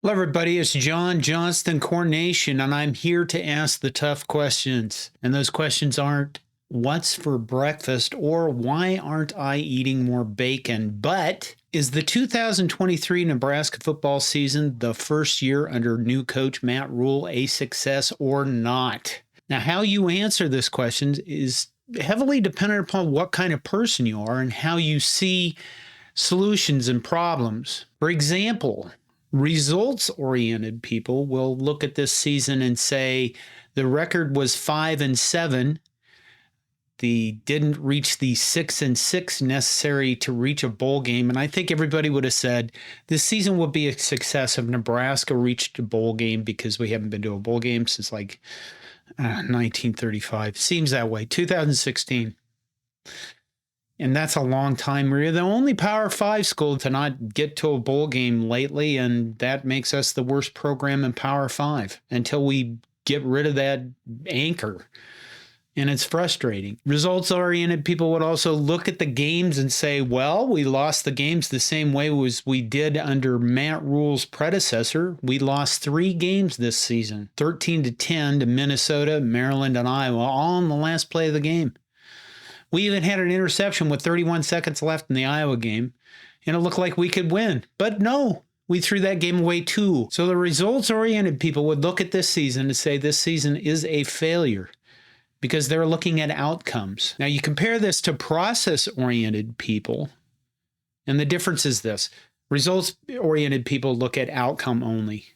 Hello, everybody. It's Johnston, CornNation, and I'm here to ask the tough questions. And those questions aren't what's for breakfast or why aren't I eating more bacon, but is the 2023 Nebraska football season, the first year under new coach Matt Rhule, a success or not? Now, how you answer this question is heavily dependent upon what kind of person you are and how you see solutions and problems. For example, results-oriented people will look at this season and say the record was 5-7. They didn't reach the 6-6 necessary to reach a bowl game, and I think everybody would have said this season will be a success if Nebraska reached a bowl game because we haven't been to a bowl game since 1935. Seems that way. 2016. And that's a long time. We're the only Power 5 school to not get to a bowl game lately, and that makes us the worst program in Power 5 until we get rid of that anchor. And it's frustrating. Results-oriented people would also look at the games and say, well, we lost the games the same way as we did under Matt Rhule's predecessor. We lost 3 games this season, 13-10 to Minnesota, Maryland, and Iowa, all in the last play of the game. We even had an interception with 31 seconds left in the Iowa game, and it looked like we could win. But no, we threw that game away too. So the results-oriented people would look at this season and say this season is a failure because they're looking at outcomes. Now, you compare this to process-oriented people, and the difference is this. Results-oriented people look at outcome only.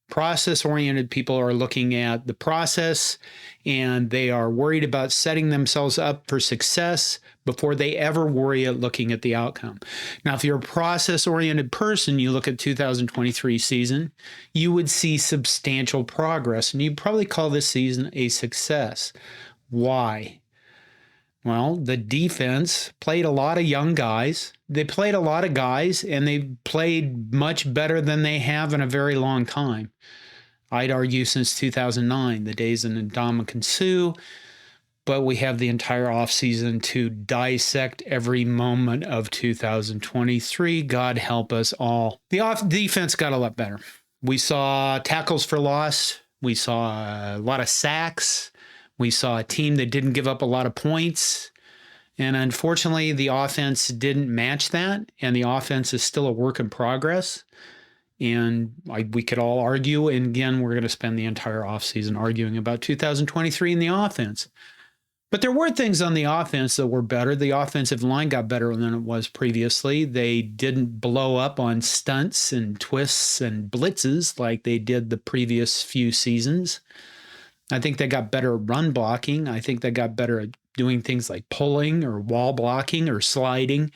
Process-oriented people are looking at the process, and they are worried about setting themselves up for success before they ever worry at looking at the outcome. Now, if you're a process-oriented person, you look at 2023 season, you would see substantial progress, and you'd probably call this season a success. Why? Well, the defense played a lot of young guys. They played a lot of guys, and they played much better than they have in a very long time. I'd argue since 2009, the days in Ndamukong Suh, but we have the entire offseason to dissect every moment of 2023. God help us all. The defense got a lot better. We saw tackles for loss. We saw a lot of sacks. We saw a team that didn't give up a lot of points. And unfortunately, the offense didn't match that. And the offense is still a work in progress. And we could all argue. And again, we're going to spend the entire offseason arguing about 2023 and the offense. But there were things on the offense that were better. The offensive line got better than it was previously. They didn't blow up on stunts and twists and blitzes like they did the previous few seasons. I think they got better at run blocking. I think they got better at doing things like pulling or wall blocking or sliding.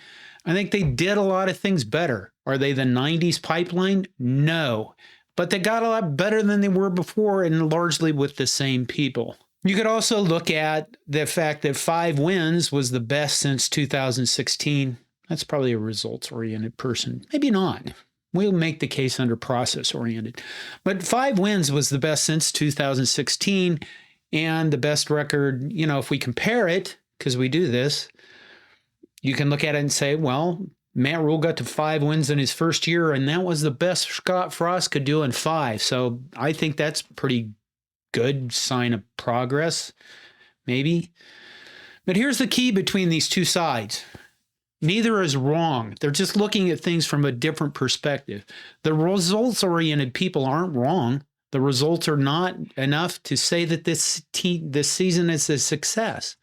I think they did a lot of things better. Are they the 90s pipeline? No. But they got a lot better than they were before, and largely with the same people. You could also look at the fact that 5 wins was the best since 2016. That's probably a results-oriented person. Maybe not. We'll make the case under process-oriented. But 5 wins was the best since 2016, and the best record, if we compare it, because we do this, you can look at it and say, well, Matt Rhule got to 5 wins in his first year, and that was the best Scott Frost could do in 5. So I think that's pretty good sign of progress, maybe. But here's the key between these two sides. Neither is wrong. They're just looking at things from a different perspective. The results-oriented people aren't wrong. The results are not enough to say that this season is a success.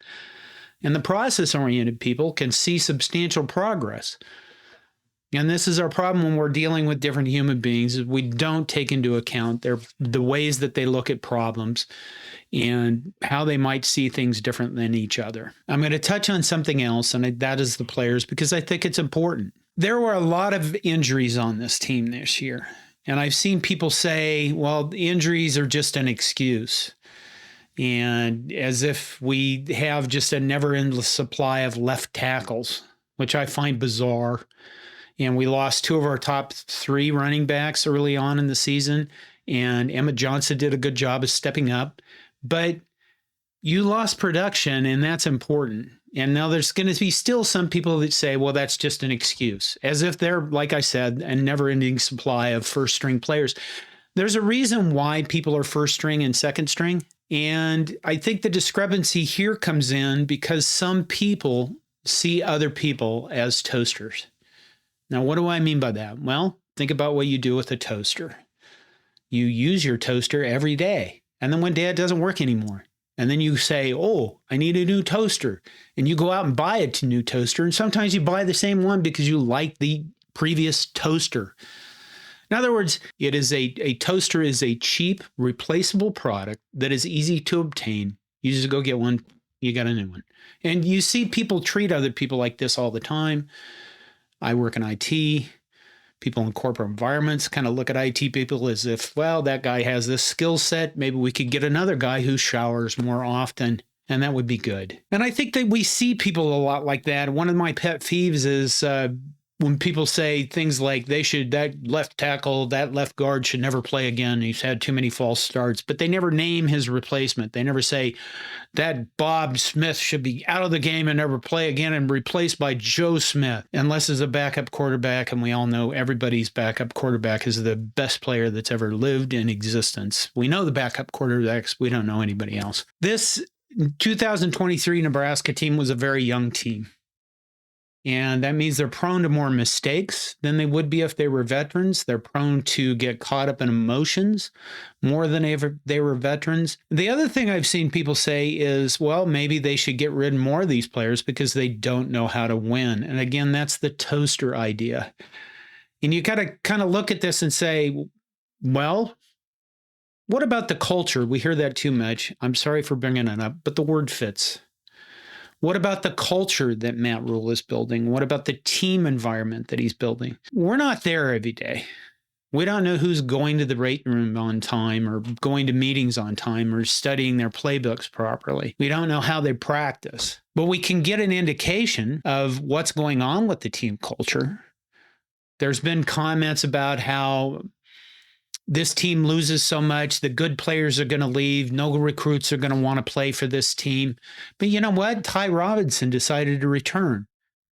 And the process-oriented people can see substantial progress. And this is our problem when we're dealing with different human beings, is we don't take into account the ways that they look at problems and how they might see things different than each other. I'm going to touch on something else, and that is the players, because I think it's important. There were a lot of injuries on this team this year. And I've seen people say, well, the injuries are just an excuse. And as if we have just a never-endless supply of left tackles, which I find bizarre. And we lost 2 of our top 3 running backs early on in the season. And Emmett Johnston did a good job of stepping up. But you lost production, and that's important. And now there's going to be still some people that say, well, that's just an excuse, as if they're, like I said, a never-ending supply of first-string players. There's a reason why people are first string and second string. And I think the discrepancy here comes in because some people see other people as toasters. Now, what do I mean by that? Well, think about what you do with a toaster. You use your toaster every day. And then one day it doesn't work anymore. And then you say, oh, I need a new toaster. And you go out and buy a new toaster. And sometimes you buy the same one because you like the previous toaster. In other words, it is a toaster is a cheap, replaceable product that is easy to obtain. You just go get one, you got a new one. And you see people treat other people like this all the time. I work in IT. People in corporate environments kind of look at IT people as if, well, that guy has this skill set. Maybe we could get another guy who showers more often, and that would be good. And I think that we see people a lot like that. One of my pet peeves is when people say things like that left tackle, that left guard should never play again. He's had too many false starts, but they never name his replacement. They never say that Bob Smith should be out of the game and never play again and replaced by Joe Smith, unless it's a backup quarterback. And we all know everybody's backup quarterback is the best player that's ever lived in existence. We know the backup quarterbacks. We don't know anybody else. This 2023 Nebraska team was a very young team. And that means they're prone to more mistakes than they would be if they were veterans. They're prone to get caught up in emotions more than they were veterans. The other thing I've seen people say is, well, maybe they should get rid of more of these players because they don't know how to win. And again, that's the toaster idea. And you got to kind of look at this and say, well, what about the culture? We hear that too much. I'm sorry for bringing it up, but the word fits. What about the culture that Matt Rule is building? What about the team environment that he's building? We're not there every day. We don't know who's going to the weight room on time or going to meetings on time or studying their playbooks properly. We don't know how they practice. But we can get an indication of what's going on with the team culture. There's been comments about how this team loses so much, the good players are going to leave, no recruits are going to want to play for this team. But you know what? Ty Robinson decided to return.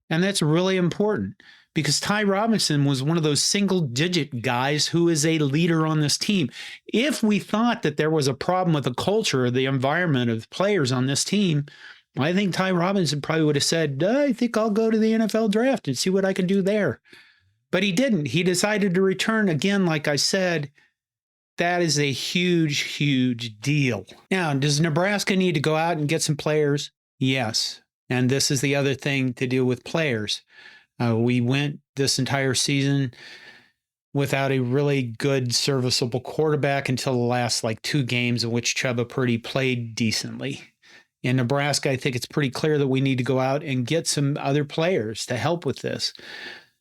And that's really important because Ty Robinson was one of those single-digit guys who is a leader on this team. If we thought that there was a problem with the culture or the environment of players on this team, I think Ty Robinson probably would have said, I think I'll go to the NFL draft and see what I can do there. But he didn't. He decided to return. Again, like I said, that is a huge, huge deal. Now, does Nebraska need to go out and get some players? Yes. And this is the other thing to do with players. We went this entire season without a really good, serviceable quarterback until the last 2 games in which Chubba Purdy played decently. In Nebraska, I think it's pretty clear that we need to go out and get some other players to help with this.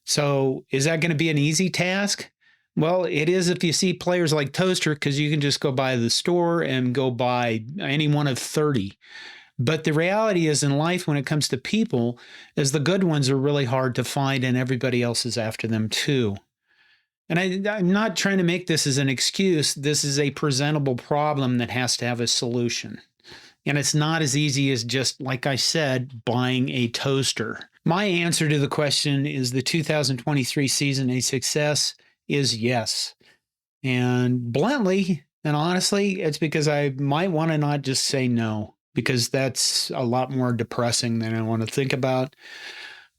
So is that going to be an easy task? Well, it is if you see players like Toaster, because you can just go by the store and go buy any one of 30. But the reality is in life, when it comes to people, is the good ones are really hard to find and everybody else is after them too. And I'm not trying to make this as an excuse. This is a presentable problem that has to have a solution. And it's not as easy as just, like I said, buying a toaster. My answer to the question, is the 2023 season a success, is yes. And bluntly and honestly, it's because I might want to not just say no, because that's a lot more depressing than I want to think about.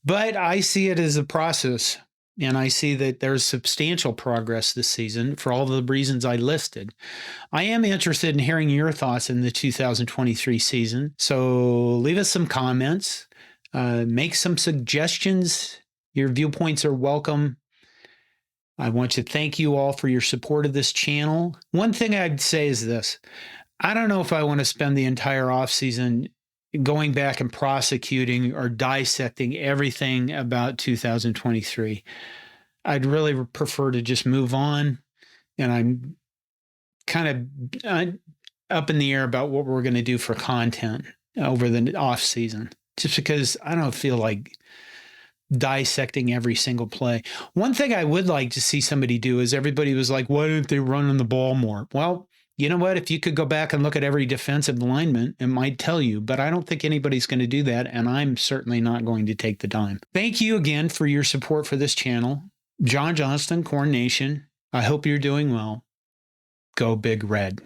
But I see it as a process, and I see that there's substantial progress this season for all the reasons I listed. I am interested in hearing your thoughts in the 2023 season, so leave us some comments. Make some suggestions. Your viewpoints are welcome. I want to thank you all for your support of this channel. One thing I'd say is this. I don't know if I want to spend the entire offseason going back and prosecuting or dissecting everything about 2023. I'd really prefer to just move on. And I'm kind of up in the air about what we're going to do for content over the off season, just because I don't feel like dissecting every single play. One thing I would like to see somebody do is everybody was like, why didn't they run on the ball more? Well, You know what? If you could go back and look at every defensive lineman, it might tell you, but I don't think anybody's going to do that, and I'm certainly not going to take the time. Thank you again for your support for this channel. Johnston, CornNation. I hope you're doing well. Go Big Red.